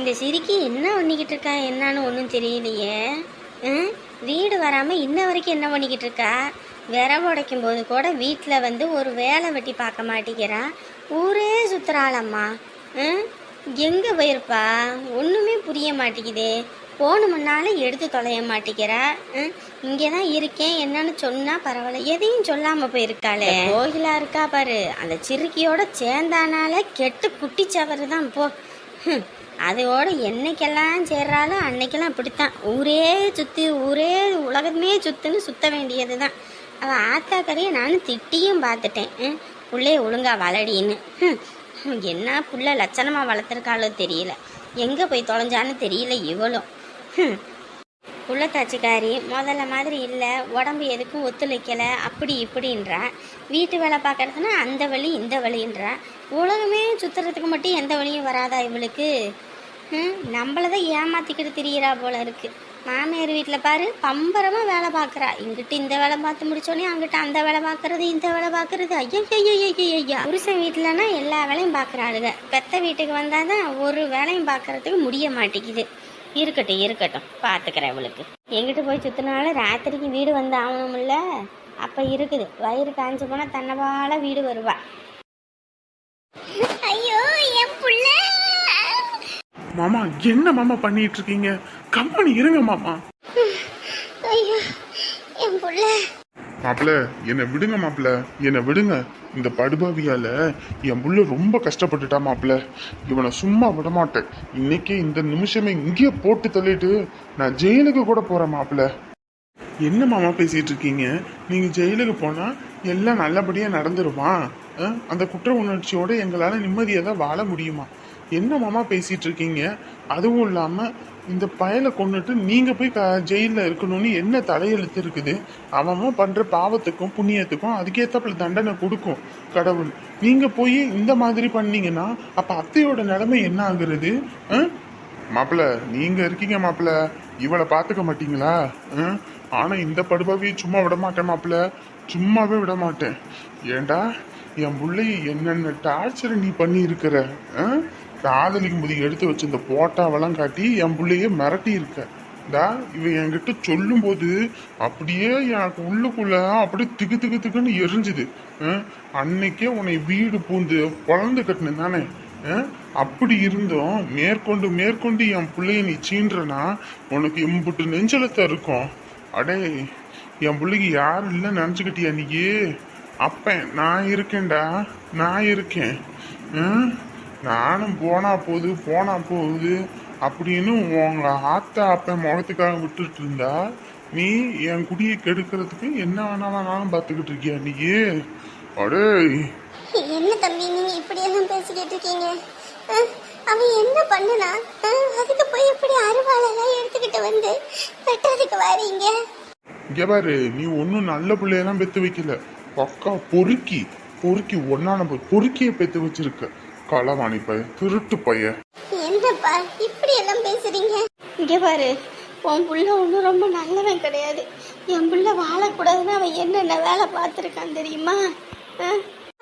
இந்த சிரிக்கி என்ன பண்ணிக்கிட்டு இருக்கா என்னன்னு ஒன்றும் தெரியலையே. வீடு வராமல் இன்ன வரைக்கும் என்ன பண்ணிக்கிட்டு இருக்கா? விரவு உடைக்கும் போது கூட வீட்டில் வந்து ஒரு வேலை வெட்டி பார்க்க மாட்டேங்கிறா. ஊரே சுற்றுறாளம்மா. எங்கே போயிருப்பா? ஒன்றுமே புரிய மாட்டேங்குதே. போகணுமுன்னாலும் எடுத்து தொலைய மாட்டேங்கிறா. இங்கே தான் இருக்கேன் என்னன்னு சொன்னால் பரவாயில்ல, எதையும் சொல்லாமல் போயிருக்காளே. கோகிலா இருக்கா பாரு, அந்த சிறுக்கியோட சேர்ந்தானால கெட்டு குட்டிச்சவரு தான் போ. அதோட என்னைக்கெல்லாம் சேர்றாலும் அன்னைக்கெல்லாம் அப்படித்தான். ஊரே சுற்றி ஊரே உலகமே சுற்றுன்னு சுற்ற வேண்டியது தான். அவள் ஆத்தாக்கரையை நானும் திட்டியும் பார்த்துட்டேன். புள்ளைய ஒழுங்கா வளடின்னு. என்ன புள்ள லட்சணமாக வளர்த்துருக்காளோ தெரியல. எங்கே போய் தொலைஞ்சான்னு தெரியல இவளும். புள்ளத்தாச்சிக்காரி முதல்ல மாதிரி இல்லை. உடம்பு எதுக்கும் ஒத்துழைக்கலை அப்படி இப்படின்றா. வீட்டு வேலை பார்க்கறதுன்னா அந்த வழி இந்த வழின்றா. உலகமே சுற்றுறதுக்கு மட்டும் எந்த வழியும் வராதா இவளுக்கு? நம்மளதான் ஏமாத்திக்கிட்டு திரியிறா போல இருக்கு. மாமியார் வீட்டில் பாரு பம்பரமாக வேலை பார்க்குறா. இங்கிட்டு இந்த வேலை பார்த்து முடிச்சோடனே அங்கிட்ட அந்த வேலை பார்க்கறது இந்த வேலை பார்க்கறது. ஐயா புருஷன் வீட்டிலனா எல்லா வேலையும் பார்க்குறாளுங்க. பெத்த வீட்டுக்கு வந்தால் தான் ஒரு வேலையும் பார்க்கறதுக்கு முடிய மாட்டேங்குது. இருக்கட்டும் பார்த்துக்கிறேன் இவளுக்கு. எங்கிட்ட போய் சுற்றினாலும் ராத்திரிக்கு வீடு வந்து ஆகணும்ல. அப்போ இருக்குது வயிறு காஞ்சி போனால் தன்னவால வீடு வருவா. ஐயோ என் புள்ள. மாமா என்ன மாமா பண்ணிட்டு இருக்கீங்க? கம்பெனி இருங்க மாமா. ஐயோ என் புள்ள. மாப்பிள்ள என்னை விடுங்க மாப்பிள்ள, என்னை விடுங்க. இந்த படுபாவியால என் புள்ள ரொம்ப கஷ்டப்பட்டுட்டா மாப்பிள்ள. இவனை சும்மா விட மாட்டேன். இன்னைக்கு இந்த நிமிஷமே இங்கேயே போட்டு தள்ளிட்டு நான் ஜெயிலுக்கு கூட போறேன் மாப்பிள்ள. என்ன மாமா பேசிட்டு இருக்கீங்க? நீங்க ஜெயிலுக்கு போனா எல்லாம் நல்லபடியா நடந்துருமா? அந்த குற்ற உணர்ச்சியோட எங்களால நிம்மதியா தான் வாழ முடியுமா? என்ன மாமா பேசிட்டு இருக்கீங்க? அதுவும் இல்லாம இந்த பயலை கொண்டுட்டு நீங்க போய் ஜெயிலில் இருக்கணும்னு என்ன தலையெழுத்து இருக்குது? அவன் பண்ற பாவத்துக்கும் புண்ணியத்துக்கும் அதுக்கேற்ற தண்டனை கொடுக்கும் கடவுள். நீங்க போய் இந்த மாதிரி பண்ணீங்கன்னா அப்ப அத்தையோட நிலைமை என்ன ஆகுறது? மாப்பிள்ள நீங்க இருக்கீங்க மாப்பிள்ள, இவளை பாத்துக்க மாட்டீங்களா? ஆனா இந்த படுபாவியை சும்மா விட மாட்டேன் மாப்பிள்ள, சும்மாவே விட மாட்டேன். ஏண்டா என் பிள்ளைய என்னென்ன டார்ச்சரை நீ பண்ணி இருக்கிற? காதலிக்கும் போது எடுத்து வச்சு இந்த போட்டாவெல்லாம் காட்டி என் பிள்ளைய மிரட்டி இருக்க. இவன் என்கிட்ட சொல்லும் போது அப்படியே எனக்கு உள்ளுக்குள்ள அப்படியே திக்கு திக்கு திக்குன்னு எரிஞ்சுது. அன்னைக்கே உன்னை வீடு பூந்து குழந்து கட்டினேன் தானே. அப்படி இருந்தோம் மேற்கொண்டு என் பிள்ளைய நீ சீன்றனா உனக்கு இம்புட்டு நெஞ்சலத்தை இருக்கும். அடே என் பிள்ளைக்கு யாரும் இல்லைன்னு நினச்சிக்கிட்டியா நீ? அப்பேன் நான் இருக்கேன்டா, நான் இருக்கேன். நானும் போனா போகுது அப்படின்னு உங்க ஆத்தா அப்பன் முகத்துக்காக விட்டுட்டு இருந்தா நீ என் குடியை கெடுக்கிறதுக்கு என்ன வேணாலும் பார்த்துக்கிட்டு இருக்கியா நீ? அடே என்ன தம்பி நீங்க இப்படி எல்லாம் பேசிக்கிட்டு இருக்கீங்க? அவன் என்ன பண்ணுனா? அதுக்கு போய் எப்படி அருவாளெல்லாம் எடுத்துக்கிட்டு வந்து வெட்டுறதுக்கு வரீங்க? இங்க பாரு, நீ ஒன்னும் நல்ல பிள்ளையெல்லாம் பெத்து வைக்கல. பக்கா பொறுக்கி ஒன்னா நம்ம பொறுக்கிய பெத்து வச்சிருக்க. களவாணி பைய, திருட்டு பைய. என்னப்பா இப்படி எல்லாம் பேசுறீங்க? இங்க பாரு, உன் புள்ள ஒன்றும் ரொம்ப நல்லவன் கிடையாது. என் புள்ள வாழக்கூடாதுன்னு அவன் என்னென்ன வேலை பார்த்துருக்கான் தெரியுமா?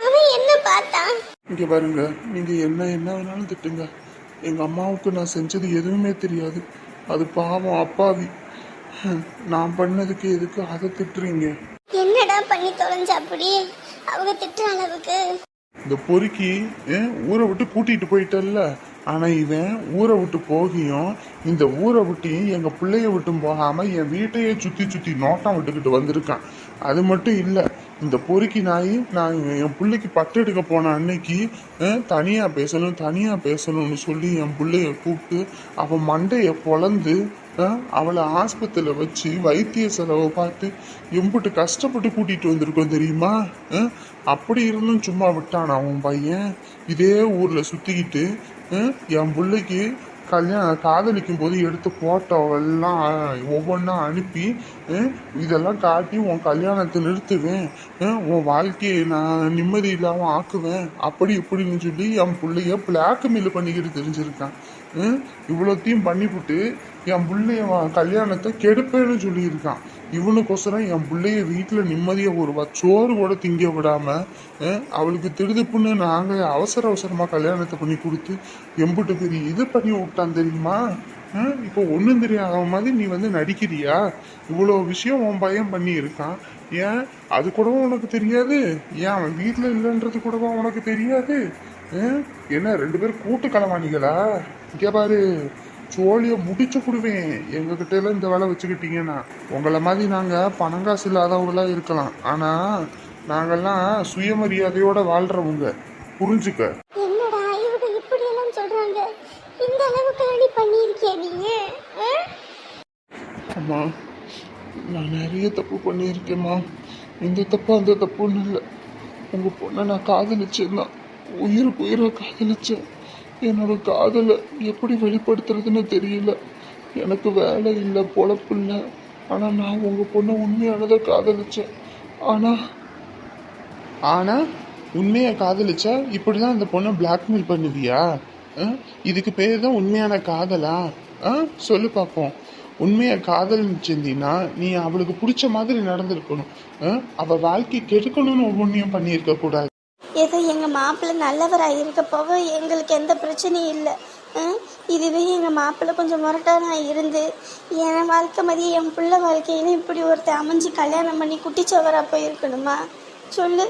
அவன் என்ன பார்த்தான்? இங்க பாருங்க, நீங்க என்ன வேணாலும் திட்டுங்க. எங்க அம்மாவுக்கு நான் செஞ்சது எதுவுமே தெரியாது. அது பாவம் அப்பாவி. நான் பண்ணதுக்கு எதுக்கு அதை திட்டுறீங்க? என்னடா பண்ணி தொலைஞ்ச அப்படி அவங்க திட்டுற அளவுக்கு? இந்த பொறுக்கி ஊரை விட்டு கூட்டிட்டு போயிட்டல்ல. ஆனா இவன் ஊரை விட்டு போகியும் இந்த ஊரை விட்டையும் எங்க பிள்ளைய விட்டும் போகாம என் வீட்டையே சுத்தி நோட்டம் விட்டுக்கிட்டு வந்திருக்கான். அது மட்டும் இல்ல, இந்த பொறுக்கி நாய் நான் என் பிள்ளைக்கு பட்டு எடுக்க போன அன்னைக்கு தனியா பேசணும்னு சொல்லி என் பிள்ளைய கூப்பிட்டு அவன் மண்டைய பொளந்து அவளை ஆஸ்பத்திரியில் வச்சு வைத்திய செலவை பார்த்து எம்பிட்டு கஷ்டப்பட்டு கூட்டிட்டு வந்திருக்கோம் தெரியுமா? அப்படி இருந்தும் சும்மா விட்டான் அவன் பையன். இதே ஊர்ல சுத்திக்கிட்டு என் பிள்ளைக்கு காதலிக்கும் போது எடுத்து போட்டோவெல்லாம் ஒவ்வொன்றா அனுப்பி இதெல்லாம் காட்டி உன் கல்யாணத்தை நிறுத்துவேன், உன் வாழ்க்கையை நான் நிம்மதி இல்லாமல் ஆக்குவேன் அப்படி இப்படின்னு சொல்லி என் பிள்ளைய பிளாக்மெயில் பண்ணிக்கிட்டு தெரிஞ்சிருக்கான். இவ்வளோத்தையும் பண்ணிவிட்டு என் பிள்ளைய கல்யாணத்தை கெடுப்பேன்னு சொல்லியிருக்கான். இவனுக்கோசரம் என் பிள்ளைய வீட்டில் நிம்மதியாக ஒரு சோறு கூட திங்க விடாம அவளுக்கு திடுதுப்புன்னு நாங்கள் அவசரமாக கல்யாணத்தை பண்ணி கொடுத்து எம்பிட்டு பெரிய இது பண்ணி விட்டான் தெரியுமா? இப்போ ஒன்றும் தெரியாத மாதிரி நீ வந்து நடிக்கிறியா? இவ்வளோ விஷயம் உன் பையன் பண்ணி இருக்கான். ஏன் அது கூடவும் உனக்கு தெரியாது? ஏன் அவன் வீட்டில் இல்லைன்றது கூடவும் உனக்கு தெரியாது? என்ன 2 பேரும் கூட்டு களவாணிகளா? இங்கே பாரு, சோழியை முடிச்சு கொடுவேன். எங்ககிட்ட எல்லாம் இந்த வேலை வச்சுக்கிட்டீங்கன்னா. உங்களை மாதிரி நாங்கள் பணங்காசு இல்லாதவங்களா இருக்கலாம், ஆனால் நாங்கள்லாம் சுயமரியாதையோட வாழ்றவங்க, புரிஞ்சுக்க. என்னடா இவங்க இப்படி எல்லாம் சொல்றாங்க? இந்த அளவுக்கு அடி பண்ணியிருக்கே நீங்க? அம்மா, நான் நிறைய தப்பு பண்ணியிருக்கேம்மா. இந்த தப்பு அந்த தப்புன்னு இல்லை. உங்கள் பொண்ணை நான் காதலிச்சேன் தான், உயிருக்கு உயிரை காதலிச்சேன். என்னோட காதலை எப்படி வெளிப்படுத்துறதுன்னு தெரியல. எனக்கு வேலை இல்லை, பொழப்பு இல்லை. ஆனால் நான் உங்கள் பொண்ணை உண்மையானதை காதலிச்சேன். ஆனால் உண்மையை காதலிச்சா இப்படி தான் அந்த பொண்ணை பிளாக்மெயில் பண்ணுவியா? இதுக்கு பேர் தான் உண்மையான காதலா? சொல்லு பார்ப்போம். உண்மையை காதலிச்சிருந்தீன்னா நீ அவளுக்கு பிடிச்ச மாதிரி நடந்திருக்கணும். அவள் வாழ்க்கை கெடுக்கணும்னு ஒவ்வொன்றையும் பண்ணியிருக்க கூடாது. ஏதோ எங்கள் மாப்பிள்ளை நல்லவராக இருக்க போக எங்களுக்கு எந்த பிரச்சனையும் இல்லை. இதுவே எங்கள் மாப்பிள்ளை கொஞ்சம் முரட்டானா இருந்து என் வாழ்க்கை மாதிரியே என் பிள்ளை வாழ்க்கையில இப்படி ஒருத்தர் அமைஞ்சு கல்யாணம் பண்ணி குட்டிச்சவராக போயிருக்கணுமா? சொல்லு,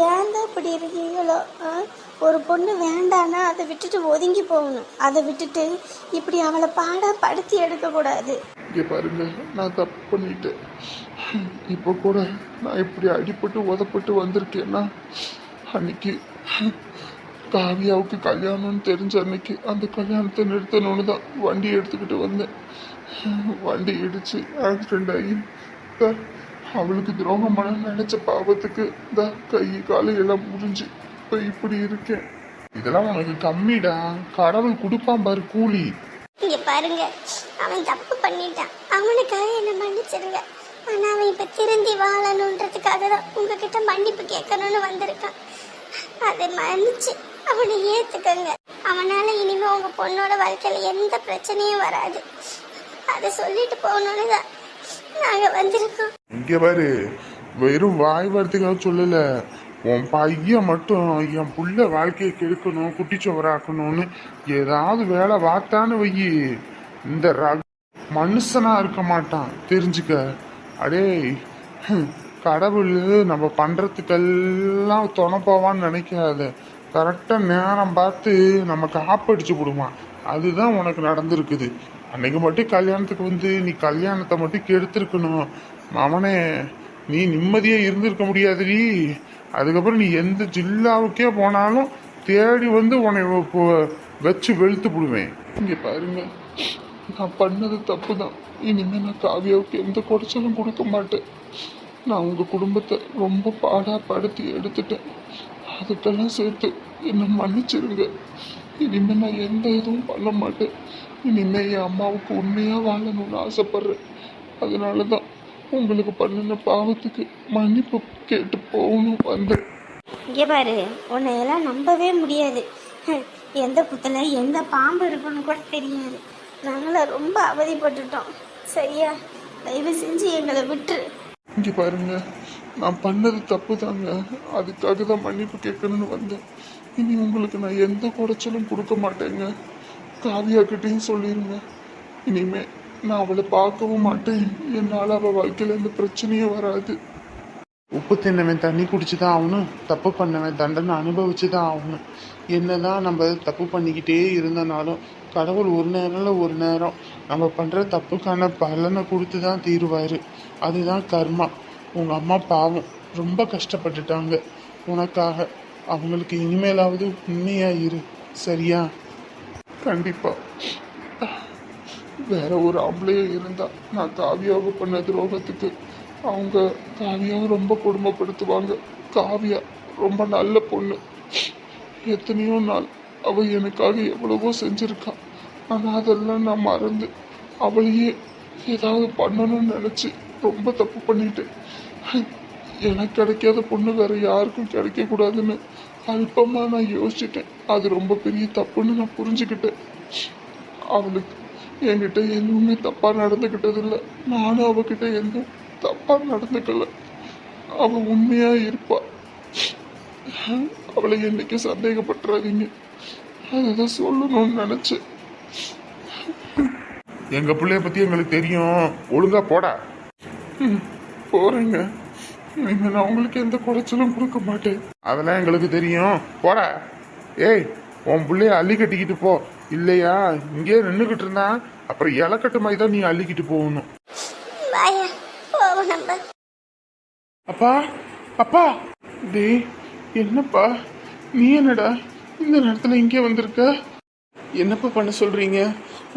ஏன் தான் இப்படி இருக்கீங்களோ? ஒரு பொண்ணு வேண்டான்னா அதை விட்டுட்டு ஒதுங்கி போகணும். அதை விட்டுட்டு இப்படி அவளை படுத்தி எடுக்கக்கூடாது. இங்கே பாருங்க, நான் தப்பு பண்ணிட்டேன். இப்போ கூட நான் இப்படி அடிபட்டு உதப்பட்டு வந்திருக்கேன்னா அன்னைக்கு காவியாவுக்கு கல்யாணம்னு தெரிஞ்ச அன்னைக்கு அந்த கல்யாணத்தை நிறுத்தணும்னு தான் வண்டி எடுத்துக்கிட்டு வந்தேன். வண்டி இடிச்சு ஆக்சிடெண்ட் ஆகி அவளுக்கு துரோகம் பண்ண நினைச்ச பாவத்துக்கு இந்த கை காலு எல்லாம் முடிஞ்சு இப்போ இப்படி இருக்கேன். இதெல்லாம் உனக்கு கம்மிடா, கடவுள் கொடுப்பான் பாரு கூலி. இங்க பாருங்க, அவன் தப்பு பண்ணிட்டான், அவனுக்காக என்ன மன்னிச்சிருங்க. ஆனா அவன் இப்ப திருந்தி வாழணுன்றதுக்காக தான் உங்ககிட்ட மன்னிப்பு கேட்கணும்னு வந்திருக்கான். அதை மன்னிச்சு அவனை ஏத்துக்கங்க. அவனால இனிமே உங்க பொண்ணோட வாழ்க்கையில எந்த பிரச்சனையும் வராது. அதை சொல்லிட்டு போகணும்னு தான் நாங்க வந்திருக்கோம். இங்க பாரு, வெறும் வாய் வார்த்தைக்காக சொல்லல. உன் பையன் மட்டும் என் புள்ள வாழ்க்கையை கெடுக்கணும், குட்டிச்சோவராக்கணும்னு ஏதாவது வேலை வாத்தான்னு வை, இந்த மனுஷனா இருக்க மாட்டான், தெரிஞ்சுக்க. அடே, கடவுள் நம்ம பண்றதுக்கெல்லாம் துணை போவான்னு நினைக்காத. கரெக்டா நேரம் பார்த்து நம்ம காப்படிச்சு விடுவான். அதுதான் உனக்கு நடந்திருக்குது. அன்னைக்கு மட்டும் கல்யாணத்துக்கு வந்து நீ கல்யாணத்தை மட்டும் கெடுத்திருக்கணும். மவனே, நீ நிம்மதியா இருந்திருக்க முடியாதுடி. அதுக்கப்புறம் நீ எந்த ஜில்லாவுக்கே போனாலும் தேடி வந்து உன்னை வச்சு வெளுத்து விடுவேன். இங்க பாருங்க, நான் பண்ணது தப்பு தான். இனிமே நான் காவியாவுக்கு எந்த குறைச்சலும் கொடுக்க மாட்டேன். நான் உங்க குடும்பத்தை ரொம்ப பாடாப்படுத்தி எடுத்துட்டேன். அதுக்கெல்லாம் சேர்த்து என்னை மன்னிச்சிருங்க. இனிமே நான் எந்த இதுவும் பண்ண மாட்டேன். இனிமே என் அம்மாவுக்கு உண்மையா வாழணும்னு ஆசைப்படுறேன். அதனாலதான் உங்களுக்கு பண்ணின பாவத்துக்கு மன்னிப்பு கேட்டு போகணும் வந்தேன். இங்கே பாரு, உன்னையெல்லாம் நம்பவே முடியாது. எந்த புத்துல எந்த பாம்பு இருக்குன்னு கூட தெரியாது. நாங்களாம் ரொம்ப அவதிப்பட்டுட்டோம். சரியா, தயவு செஞ்சு எங்களை விட்டுரு. இங்கே பாருங்க, நான் பண்ணது தப்பு தாங்க. அதுக்காக தான் மன்னிப்பு கேட்கணும்னு வந்தேன். இனி உங்களுக்கு நான் எந்த குறைச்சலும் கொடுக்க மாட்டேங்க. காவியாக்கிட்டையும் சொல்லிடுங்க. இனிமே நான் அவளை பார்க்கவும் மாட்டேன். என்னால் அவள் வாழ்க்கையில் எந்த பிரச்சனையும் வராது. உப்பு தின்னவன் தண்ணி குடிச்சு தான் ஆகணும். தப்பு பண்ணவன் தண்டனை அனுபவிச்சு தான் ஆகணும். என்னதான் நம்ம தப்பு பண்ணிக்கிட்டே இருந்தனாலும் கடவுள் ஒரு நேரம் நம்ம பண்ணுற தப்புக்கான பலனை கொடுத்து தான் தீருவார். அதுதான் கர்மா. உங்கள் அம்மா பாவம் ரொம்ப கஷ்டப்பட்டுட்டாங்க உனக்காக. அவங்களுக்கு இனிமேலாவது உண்மையா இரு, சரியா? கண்டிப்பா. வேற ஒரு ஆம்பளையே இருந்தா நான் காவியாவை பண்ண துரோகத்துக்கு அவங்க காவியாவை ரொம்ப கொடுமைப்படுத்துவாங்க. காவியா ரொம்ப நல்ல பொண்ணு. எத்தனையோ நாள் அவள் எனக்காக எவ்வளவோ செஞ்சிருக்கான். ஆனால் அதெல்லாம் நான் மறந்து அவளையே ஏதாவது பண்ணணும்னு நினச்சி ரொம்ப தப்பு பண்ணிட்டேன். எனக்கு கிடைக்காத பொண்ணு வேற யாருக்கும் கிடைக்கக்கூடாதுன்னு அல்பமாக நான் யோசிச்சிட்டேன். அது ரொம்ப பெரிய தப்புன்னு நான் புரிஞ்சுக்கிட்டேன். அவளுக்கு என்கிட்ட எதுவுமே தப்பா நடந்துக்கிட்டது இல்லை. நானும் அவகிட்ட எதுவும் தப்பா நடந்துக்கல. அவ உண்மையா இருப்பா. அவளை என்னைக்கு சந்தேகப்பட்டுறாதீங்க. அதுதான் சொல்லணும்னு நினைச்சேன். எங்க பிள்ளைய பத்தி எங்களுக்கு தெரியும். ஒழுங்கா போடா. போறேங்க. இனிமே நான் உங்களுக்கு எந்த குறைச்சலும் கொடுக்க மாட்டேன். அதெல்லாம் எங்களுக்கு தெரியும். போடா. ஏய், உன் பிள்ளைய அள்ளி கட்டிக்கிட்டு போ. இல்லையா இங்கே நின்றுகிட்டு இருந்தா அப்புறம் இலக்கட்டு மாதிரி தான் நீ அள்ளிக்கிட்டு போகணும். வாயா போவோம் நம்ம. அப்பா அப்பா. டேய் என்னப்பா நீ என்னடா இந்த நேரத்தில் இங்கே வந்திருக்க? என்னப்பா பண்ண சொல்றீங்க?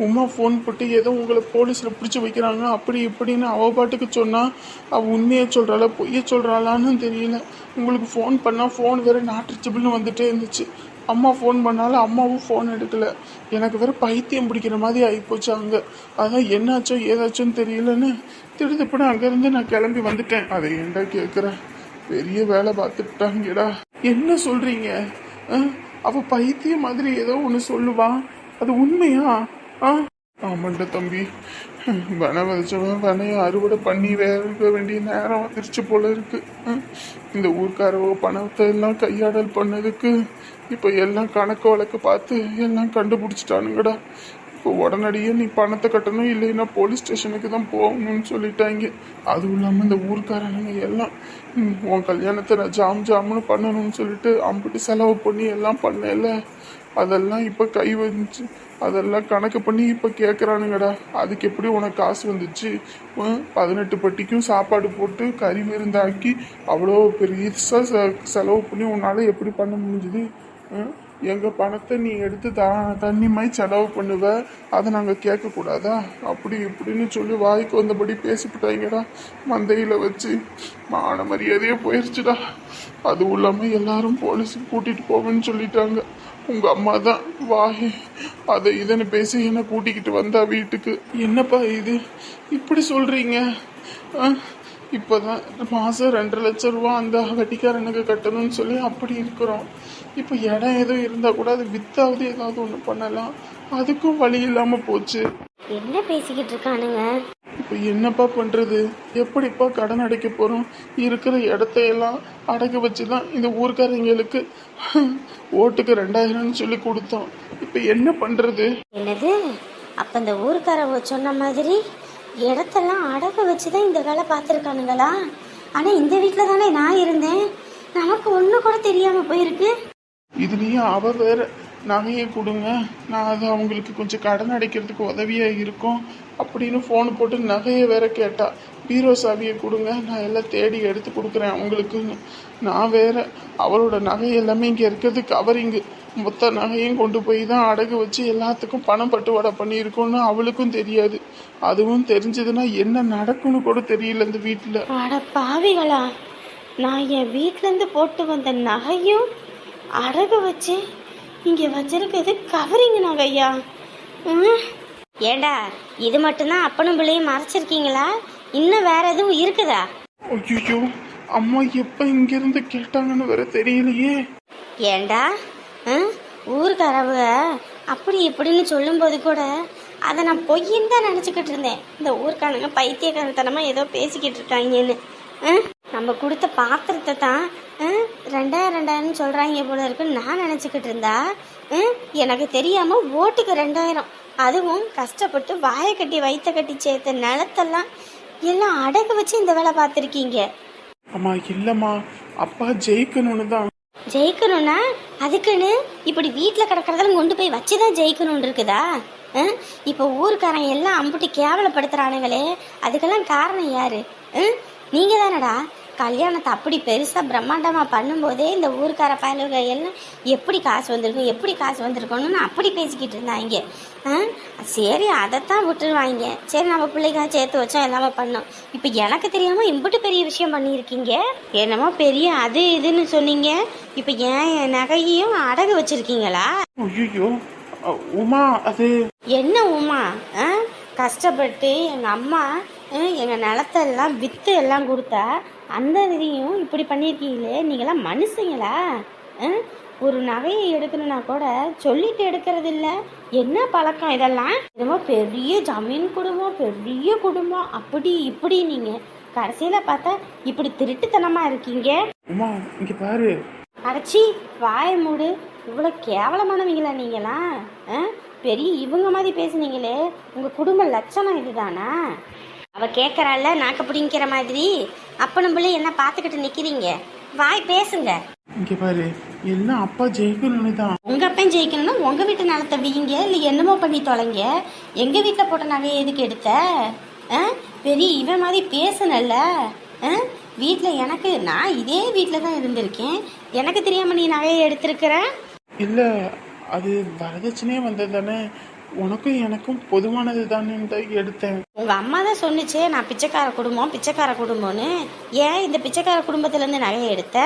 உமா ஃபோன் போட்டு ஏதோ உங்களை போலீஸில் பிடிச்சி வைக்கிறாங்க அப்படி இப்படின்னு அவள் பாட்டுக்கு சொன்னால் அவள் உண்மையை சொல்கிறாளா பொய்யை சொல்கிறாளான்னு தெரியல. உங்களுக்கு ஃபோன் பண்ணால் ஃபோன் வேறு நாட் ரீச்சபிள்னு வந்துட்டே இருந்துச்சு. அம்மா ஃபோன் பண்ணாலும் அம்மாவும் ஃபோன் எடுக்கலை. எனக்கு வேறு பைத்தியம் பிடிக்கிற மாதிரி ஆகிப்போச்சு அங்கே. அதான் என்னாச்சோ ஏதாச்சோன்னு தெரியலன்னு திடுதிப்புன்னு அங்கேருந்து நான் கிளம்பி வந்துட்டேன். அதை ஏன்டா கேட்குறேன்? பெரிய வேலை பார்த்துட்டாங்கடா. என்ன சொல்கிறீங்க? அவள் பைத்தியம் மாதிரி ஏதோ ஒன்று சொல்லுவா, அது உண்மையா? ஆமாண்ட தம்பி. வன விதைச்சவன் வனையை அறுவடை பண்ணி வேக வேண்டிய நேரம் வந்துருச்சு போல இருக்கு. இந்த ஊர்க்காரவோ பணத்தை எல்லாம் கையாடல் பண்ணதுக்கு இப்போ எல்லாம் கணக்கு வழக்கு பார்த்து எல்லாம் கண்டுபிடிச்சிட்டானுங்கடா. இப்போ உடனடியே நீ பணத்தை கட்டணும், இல்லைன்னா போலீஸ் ஸ்டேஷனுக்கு தான் போகணும்னு சொல்லிட்டாங்க. அதுவும் இல்லாமல் இந்த ஊர்க்காரனுங்க எல்லாம் உன் கல்யாணத்தை நான் ஜாம்னு பண்ணணும்னு சொல்லிட்டு அம்பிட்டு செலவு பண்ணி எல்லாம் பண்ணல. அதெல்லாம் இப்போ கை வந்துச்சு. அதெல்லாம் கணக்கு பண்ணி இப்போ கேட்குறானுங்கடா. அதுக்கு எப்படி உனக்கு காசு வந்துச்சு? 18 பட்டிக்கும் சாப்பாடு போட்டு கறி விருந்தாக்கி அவ்வளோ பெருசாக செலவு பண்ணி உன்னால் எப்படி பண்ண முடிஞ்சுது? எங்கள் பணத்தை நீ எடுத்து தண்ணி மாதிரி செலவு பண்ணுவ, அதை நாங்கள் கேட்கக்கூடாதா? அப்படி இப்படின்னு சொல்லி வாய்க்கு வந்தபடி பேசிவிட்டாங்கடா. மந்தையில் வச்சு மான மரியாதையே போயிடுச்சுடா. அதுவும் இல்லாமல் எல்லாரும் போலீஸுக்கு கூட்டிகிட்டு போவேன்னு சொல்லிட்டாங்க. உங்கள் அம்மா தான் வாய் அதை இதன்னு பேசி என்னை கூட்டிக்கிட்டு வந்தா வீட்டுக்கு. என்னப்பா இது இப்படி சொல்கிறீங்க? இப்போ தான் மாதம் 2 லட்சம் ரூபா அந்த வெட்டிக்காரனுக்கு கட்டணும்னு சொல்லி அப்படி இருக்கிறோம். இப்போ இடம் எதுவும் இருந்தால் கூட அது வித்தாவது ஏதாவது ஒன்று பண்ணலாம். அதுக்கும் வழி இல்லாமல் போச்சு. என்ன பேசிக்கிட்டு இருக்கானுங்க? இப்போ என்னப்பா பண்ணுறது? எப்படிப்பா கடன் அடைக்க போகிறோம்? இருக்கிற இடத்தையெல்லாம் அடகு வச்சு தான் இந்த ஊர்க்காரங்களுக்கு ஓட்டுக்கு 2000 சொல்லி கொடுத்தோம். இப்போ என்ன பண்ணுறது? என்னது? அப்போ இந்த ஊர்க்காரவ சொன்ன மாதிரி இடத்தெல்லாம் அடகு வச்சு தான் இந்த வேலை பார்த்துருக்கானுங்களா? ஆனால் இந்த வீட்டில் தானே நான் இருந்தேன், நமக்கு ஒன்று கூட தெரியாமல் போயிருக்கு. இதுலேயும் அவ வேற நகையை கொடுங்க, நான் அதை அவங்களுக்கு கொஞ்சம் கடன் அடைக்கிறதுக்கு உதவியாக இருக்கும் அப்படின்னு ஃபோன் போட்டு நகையை வேற கேட்டா. பீரோ சாவியை கொடுங்க, நான் எல்லாம் தேடி எடுத்து கொடுக்குறேன் அவங்களுக்குன்னு. நான் வேற அவளோட நகை எல்லாமே இங்கே இருக்கிறது கவரிங்கு. மொத்த நகையும் கொண்டு போய் தான் அடகு வச்சு எல்லாத்துக்கும் பணம் பட்டுவாடா பண்ணியிருக்கோன்னு அவளுக்கும் தெரியாது. அதுவும் தெரிஞ்சதுன்னா என்ன நடக்கும்னு கூட தெரியல இந்த வீட்டில். அட பாவிகளா, நான் என் வீட்டிலேருந்து போட்டு வந்த நகையும் அடகு வச்சு இங்கே வச்சிருக்கிறது கவரிங் நகையா? ஏண்டா இது மட்டும்தான் அப்பனும் பிள்ளையும் மறைச்சிருக்கீங்களா? இன்னும் வேற எதுவும் இருக்குதா? ஐயோ, அம்மா எப்போ இங்கிருந்து கேட்டாங்கன்னு வேற தெரியலையே. ஏண்டா ஊருக்காரவங்க அப்படி இப்படின்னு சொல்லும்போது கூட அதை நான் பொய்ன்னு தான் நினச்சிக்கிட்டு இருந்தேன். இந்த ஊர்க்காரங்க பைத்தியக்காரத்தனமாக ஏதோ பேசிக்கிட்டு இருக்காங்கன்னு. நம்ம கொடுத்த பாத்திரத்தை தான் 2000 சொல்கிறாங்க போல இருக்குன்னு நான் நினச்சிக்கிட்டு இருந்தா, எனக்கு தெரியாமல் ஓட்டுக்கு 2000, அதுவும் கஷ்டப்பட்டு வாயை கட்டி வயிற்ற கட்டி சேர்த்த நிலத்தெல்லாம் எல்லாம் அடகு வச்சு இந்த வேலை பார்த்துருக்கீங்க. அம்மா இல்லைம்மா, அப்பா ஜெயிக்கணும்னு தான். ஜெயிக்கணும்னா அதுக்குன்னு இப்படி வீட்டில் கிடக்கிறதெல்லாம் கொண்டு போய் வச்சு தான் ஜெயிக்கணும்னு இருக்குதா? இப்போ ஊருக்காரன் எல்லாம் அம்புட்டு கேவலப்படுத்துகிறானுங்களே, அதுக்கெல்லாம் காரணம் யாரு? நீங்கள் தானடா. கல்யாணத்தை அப்படி பெருசாக பிரம்மாண்டமாக பண்ணும்போதே இந்த ஊருக்கார பயலுக எல்லாம் எப்படி காசு வந்திருக்கணும்னு அப்படி பேசிக்கிட்டு இருந்தாங்க. சரி அதைத்தான் விட்டுருவாங்க. சரி நம்ம பிள்ளைக்காக சேர்த்து வச்சோம் எல்லாமே பண்ணோம். இப்போ எனக்கு தெரியாமல் இம்புட்டு பெரிய விஷயம் பண்ணியிருக்கீங்க. என்னமோ பெரிய அது இதுன்னு சொன்னீங்க. இப்போ என் நகையையும் அடகு வச்சிருக்கீங்களா? ஐயோ உமா, அது என்ன உமா? கஷ்டப்பட்டு எங்கள் அம்மா எங்கள் நிலத்தெல்லாம் விற்று எல்லாம் கொடுத்தா அந்த இதையும் இப்படி பண்ணியிருக்கீங்களே, நீங்களாம் மனுஷங்களா? ஒரு நகையை எடுக்கணும்னா கூட சொல்லிட்டு எடுக்கிறது இல்ல. என்ன பழக்கம் இதெல்லாம்? என்னமோ பெரிய ஜமீன் குடும்பம், பெரிய குடும்பம், அப்படி இப்படி நீங்க கடைசியில பார்த்தா இப்படி திருட்டுத்தனமா இருக்கீங்க. உமா இங்க பாரு. அடைச்சி வாய மூடு. இவ்வளோ கேவலமானவங்களா நீங்களாம்? பெரிய இவங்க மாதிரி பேசுனீங்களே, உங்க குடும்ப லட்சணம் இதுதானா? அவ கேட்கறாள்ல நாக்க பிடிங்கிற மாதிரி, அப்ப நம்மளே என்ன பார்த்துக்கிட்டு நிக்கிறீங்க? வாய் பேசுங்க. இங்க பாரு, எல்லாம் அப்பா ஜெயிக்கணும்னு தான். உங்க அப்பன் ஜெயிக்கணும்னா உங்க வீட்டு நிலத்தை வீங்க, இல்லை என்னமோ பண்ணி தொலைங்க. எங்க வீட்டில் போட்ட நகையை எதுக்கு எடுத்த? பெரிய இவன் மாதிரி பேசுனல்ல. வீட்டில் எனக்கு, நான் இதே வீட்டில் தான் இருந்திருக்கேன், எனக்கு தெரியாம நீ நகையை எடுத்திருக்கிற? இல்ல, அது வரதட்சணையே வந்தது தானே, உனக்கும் எனக்கும் பொதுவானது தானே எடுத்தேன். உங்க அம்மா தான் சொன்னிச்சே நான் பிச்சைக்கார குடும்பம் பிச்சைக்கார குடும்பம்னு. ஏன் இந்த பிச்சைக்கார குடும்பத்துல இருந்து நகையை எடுத்த?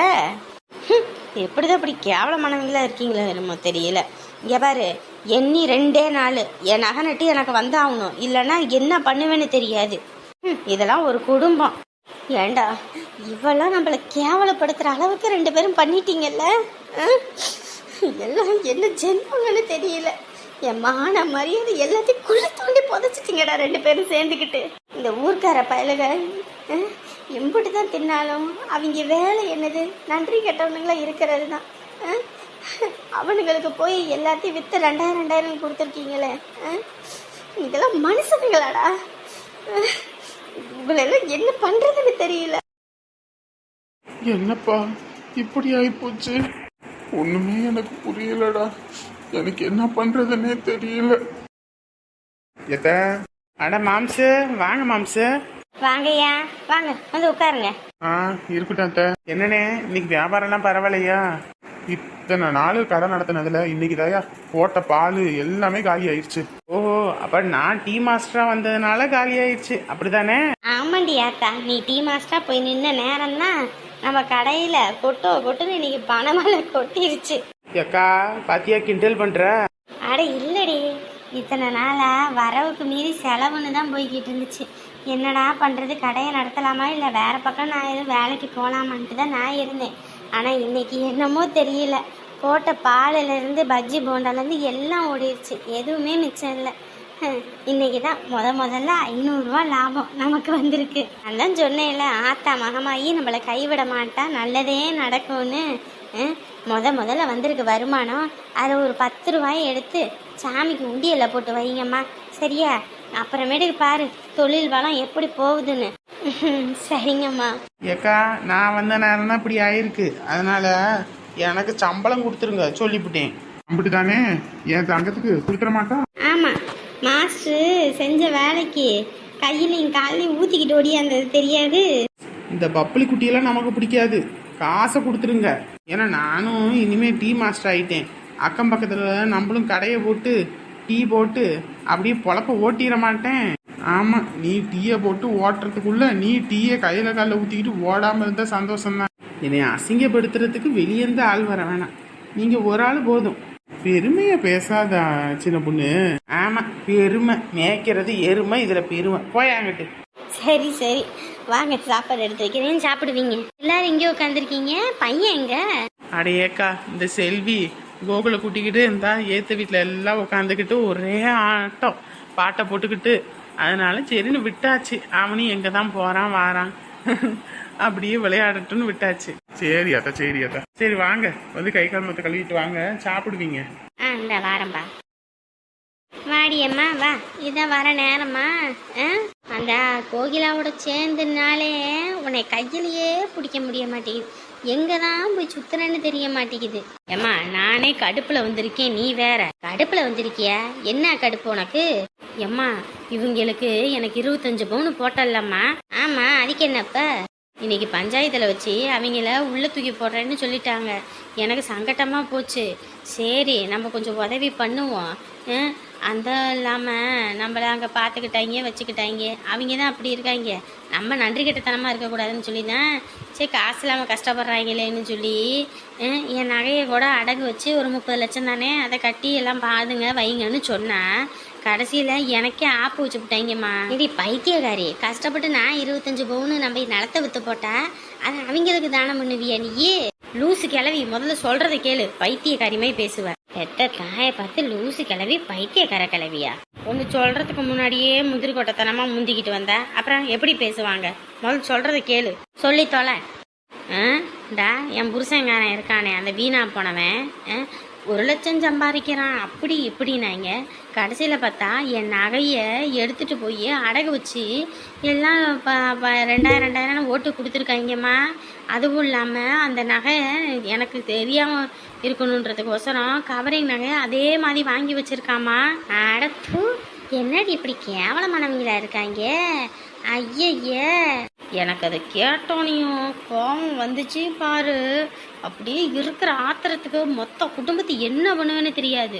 எப்படிதான் இப்படி கேவலமானவங்களா இருக்கீங்களோ என்னமோ தெரியல. இங்க பாரு, எண்ணி 2 நாள் என் நகை நட்டு எனக்கு வந்தாகணும், இல்லைன்னா என்ன பண்ணுவேன்னு தெரியாது. இதெல்லாம் ஒரு குடும்பம்? ஏண்டா இவெல்லாம் நம்மள கேவலப்படுத்துற அளவுக்கு 2 பேரும் பண்ணிட்டீங்கல்ல. எல்லாம் என்ன ஜென்மங்கன்னு தெரியல. என் மான மரியாதை எல்லாத்தையும் குழி தோண்டி புதைச்சிட்டிங்கடா 2 பேரும் சேர்ந்துக்கிட்டு. இந்த ஊர்க்கார பயலுக எம்பிட்டு தான் தின்னாலும் அவங்க வேலை என்னது? நன்றி கெட்டவனுங்களா இருக்கிறது தான். அவனுங்களுக்கு போய் எல்லாத்தையும் விற்று 2000 கொடுத்துருக்கீங்களே. இதெல்லாம் மனுஷனுங்களாடா? உங்களெல்லாம் என்ன பண்றதுன்னு தெரியல. என்னப்பா இப்படி ஆயிப்போச்சு? ஒண்ணுமே எனக்கு புரியலடா. எனக்கு என்ன பண்றதுன்னே தெரியல. அட மாம்சு, வாங்க மாம்சு. வாங்கய்யா, வாங்க வந்து உட்காருங்க. இருக்கட்டும் அத்தை. என்னண்ணே இன்னைக்கு வியாபாரம்லாம் பரவாயில்லையா? இத்தனை நாள் கடை நடத்தினதுல இன்னைக்கு தாயா போட்ட பால் எல்லாமே காலி ஆயிடுச்சு. ஓஹோ, அப்ப நான் டீ மாஸ்டரா வந்ததுனால காலி ஆயிடுச்சு, அப்படிதானே? ஆமாண்டி ஆத்தா, நீ டீ மாஸ்டரா போய் நின்ன நேரம்னா நம்ம கடையில கொட்டுன்னு இன்னைக்கு பணமழை கொட்டிருச்சு. ஏக்கா பாத்தியா கிண்டல் பண்ற? அட இல்லடி, இத்தனை நாளா வரவுக்கு மீறி செலவுன்னு தான் போய்கிட்டு இருந்துச்சு. என்னடா பண்றது, கடையை நடத்தலாமா இல்லை வேற பக்கம் நான் எதுவும் வேலைக்கு போகலாமான்ட்டு தான் நான் இருந்தேன். ஆனால் இன்னைக்கு என்னமோ தெரியல, போட்ட பாலிலேருந்து பஜ்ஜி போண்டாலேருந்து எல்லாம் ஓடிடுச்சு, எதுவுமே மிச்சம் இல்லை. இன்னைக்கு தான் முதல்ல 500 ரூபா லாபம் நமக்கு வந்திருக்கு. நான் தான் சொன்னேன்ல, ஆத்தா மகமாயி நம்மளை கைவிட மாட்டா, நல்லதே நடக்கும்னு. முதல்ல வந்திருக்கு வருமானம். அதை ஒரு 10 ரூபாயை எடுத்து சாமிக்கு உண்டியல்ல போட்டு வைங்கம்மா, சரியா? அப்புறமேட்டுக்கு பாரு தொழில் வளம் எப்படி போகுதுன்னு. சரிங்கம்மா. ஏக்கா நான் வந்த நேரம் தான் இப்படி ஆயிருக்கு, அதனால எனக்கு சம்பளம் கொடுத்துருங்க சொல்லிவிட்டேன். அப்படித்தானே? என் தங்கத்துக்கு கொடுத்துட மாட்டா? ஆமாம், மாஸ்டர் செஞ்ச வேலைக்கு கையிலையும் காலையும் ஊற்றிக்கிட்டு ஓடியாந்தது தெரியாது. இந்த பப்பளி குட்டியெல்லாம் நமக்கு பிடிக்காது, காசை கொடுத்துருங்க. ஏன்னா நானும் இனிமே டீ மாஸ்டர் ஆயிட்டேன். அக்கம் பக்கத்தில் நம்மளும் கடையை போட்டு டீ போட்டு அப்படியே பொழப்ப ஓட்டிட மாட்டேன். ஆமாம், நீ டீயை போட்டு ஓட்டுறதுக்குள்ள நீ டீயை கையில் காலில் ஊற்றிக்கிட்டு ஓடாமல் இருந்தால் சந்தோஷம்தான். என்னை அசிங்கப்படுத்துறதுக்கு வெளியேருந்து ஆள் வர வேணாம், நீங்கள் ஒரு ஆள் போதும். பெருமையை பேசாத சின்ன பொண்ணு. ஆமாம், பெருமை மேய்க்கிறது எருமை, இதில் பெருமை போயாங்கிட்டு. சரி வாங்க சாப்பாடு எடுத்து வைக்கிறேன், சாப்பிடுவீங்க. எல்லாரும் இங்கே உட்காந்துருக்கீங்க, பையன் எங்க? அடையேக்கா இந்த செல்வி கோகுலை கூட்டிக்கிட்டு இருந்தா ஏத்த வீட்டில் எல்லாம் உட்காந்துக்கிட்டு ஒரே ஆட்டம் பாட்டை போட்டுக்கிட்டு, அதனால சரின்னு விட்டாச்சு. அவனும் எங்கே தான் போகிறான் வாரான், அப்படியே விளையாடட்டும்னு விட்டாச்சு. சரி அத்தா. சரி வாங்க, வந்து கை கால் மொத்த கழுவிட்டு வாங்க, சாப்பிடுவீங்க. இந்த வாரம்பா. வாடியம்மா வா, இதான் வர நேரம்மா. அந்த கோகிலாவோட சேர்ந்துனாலே உன்னை கையிலேயே பிடிக்க முடிய மாட்டேங்குது, எங்கே தான் போய் சுத்துறேன்னு தெரிய மாட்டேங்குது. ஏம்மா நானே கடுப்பில் வந்திருக்கேன், நீ வேற கடுப்பில் வந்திருக்கியா? என்ன கடுப்பு உனக்கு? எம்மா இவங்களுக்கு எனக்கு 25 பவுன் போட்டல்லம்மா. ஆமாம், அதுக்கு என்னப்ப? இன்னைக்கு பஞ்சாயத்தில் வச்சு அவங்கள உள்ள தூக்கி போடுறேன்னு சொல்லிட்டாங்க. எனக்கு சங்கட்டமாக போச்சு. சரி நம்ம கொஞ்சம் உதவி பண்ணுவோம். அந்த இல்லாமல் நம்மளை அங்கே பார்த்துக்கிட்டாங்க வச்சுக்கிட்டாங்க, அவங்க தான் அப்படி இருக்காங்க. நம்ம நன்றி கெட்டத்தனமாக இருக்கக்கூடாதுன்னு சொல்லி தான் சரி காசு இல்லாமல் கஷ்டப்படுறாங்களேன்னு சொல்லி என் நகையை கூட அடகு வச்சு ஒரு 30 லட்சம் தானே, அதை கட்டி எல்லாம் பாதுங்க வைங்கன்னு சொன்னால் கடைசியில் எனக்கே ஆப்பு வச்சு விட்டாங்கம்மா. இது பைத்தியக்காரி, கஷ்டப்பட்டு நான் 25 பவுன் நம்ம நிலத்தை விற்று போட்டா அது அவங்களுக்கு தானம் பண்ணுவியா நீ? லூசு கிளவி முதல்ல சொல்றதை கேளு, பைத்தியக்காரிமை பேசுவேன். பெத்த தாயை பார்த்து லூசு கிளவி பைத்தியக்கார கிளவியா? ஒன்று சொல்றதுக்கு முன்னாடியே முந்திரி கொட்டத்தனமா முந்திக்கிட்டு வந்தா அப்புறம் எப்படி பேசுவாங்க? முதல்ல சொல்றதை கேளு, சொல்லி தொலை. டா என் புருஷங்காரன் இருக்கானே அந்த வீணா போனவன் 1,00,000 சம்பாதிக்கிறான் அப்படி இப்படின்னாங்க. கடைசியில் பார்த்தா என் நகையை எடுத்துகிட்டு போய் அடகு வச்சு எல்லாம் 2,000 ஓட்டு கொடுத்துருக்காங்கம்மா. அதுவும் இல்லாமல் அந்த நகை எனக்கு தெரியாமல் இருக்கணுன்றதுக்கோசரம் கவரிங் நகை அதே மாதிரி வாங்கி வச்சுருக்காம்மா. அடப்பு, என்னடி இப்படி கேவலமானவங்களா இருக்காங்க? ஐய, எனக்கு அதை கேட்டோனையும் கோபம் வந்துச்சு பாரு. அப்படியே இருக்கிற ஆத்திரத்துக்கு மொத்த குடும்பத்தை என்ன பண்ணுவேன்னு தெரியாது,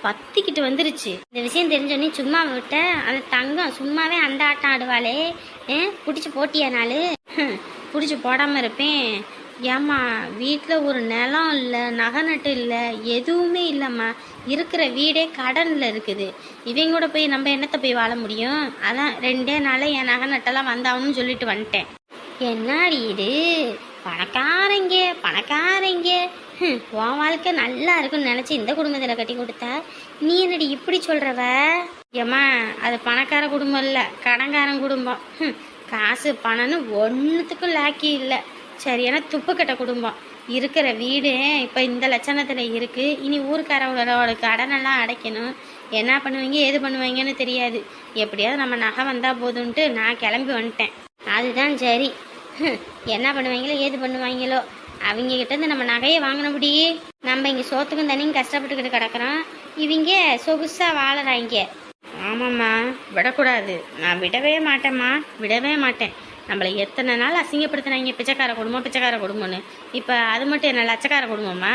பத்திக்கிட்டு வந்துருச்சு. இந்த விஷயம் தெரிஞ்சோடனே சும்மா விட்ட அந்த தங்கம் சும்மாவே அந்த ஆட்டம் ஆடுவாளே, பிடிச்சி போட்டியானாலு பிடிச்சி போடாமல் இருப்பேன். ஏம்மா வீட்டில் ஒரு நிலம் இல்லை, நகை நட்டு இல்லை, எதுவுமே இல்லைம்மா. இருக்கிற வீடே கடனில் இருக்குது. இவங்க கூட போய் நம்ம என்னத்தை போய் வாழ முடியும்? அதான் 2 நாளில் என் நகை நட்டெல்லாம் வந்தாகணும்னு சொல்லிட்டு வந்துட்டேன். என்னடி இது பணக்காரங்க உன் வாழ்க்கை நல்லா இருக்குன்னு நினச்சி இந்த குடும்பத்தில் கட்டி கொடுத்தா நீ என்னடி இப்படி சொல்கிறவ? ஏம்மா அது பணக்கார குடும்பம் இல்லை, கடன்காரன் குடும்பம். காசு பணம்னு ஒன்றுத்துக்கும் லாக்கி இல்லை, சரியான துப்புக்கட்ட குடும்பம். இருக்கிற வீடு இப்போ இந்த லட்சணத்தில் இருக்குது. இனி ஊருக்காரவங்களோட கடனெல்லாம் அடைக்கணும். என்ன பண்ணுவீங்க ஏது பண்ணுவீங்கன்னு தெரியாது. எப்படியாவது நம்ம நகை வந்தால் போதுன்ட்டு நான் கிளம்பி வந்துட்டேன். அதுதான் சரி. என்ன பண்ணுவாங்களோ ஏது பண்ணுவாங்களோ, அவங்ககிட்டேருந்து நம்ம நகையை வாங்கினபடி நம்ம இங்கே சோத்துக்கும் தண்ணியும் கஷ்டப்பட்டுக்கிட்டு கிடக்குறோம். இவங்க சொகுசாக வாழறாங்க. ஆமாம்மா, விடக்கூடாது. நான் விடவே மாட்டேன். நம்மளை எத்தனை நாள் அசிங்கப்படுத்தினாங்க, பிச்சைக்கார குடும்பம்னு. இப்போ அது மட்டும் என்ன லட்சக்கார குடும்பமா?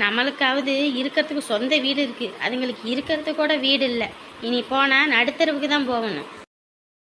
நம்மளுக்காவது இருக்கிறதுக்கு சொந்த வீடு இருக்குது, அதுங்களுக்கு இருக்கிறதுக்கு கூட வீடு இல்லை. இனி போனால் நடுத்தருவுக்கு தான் போகணும்.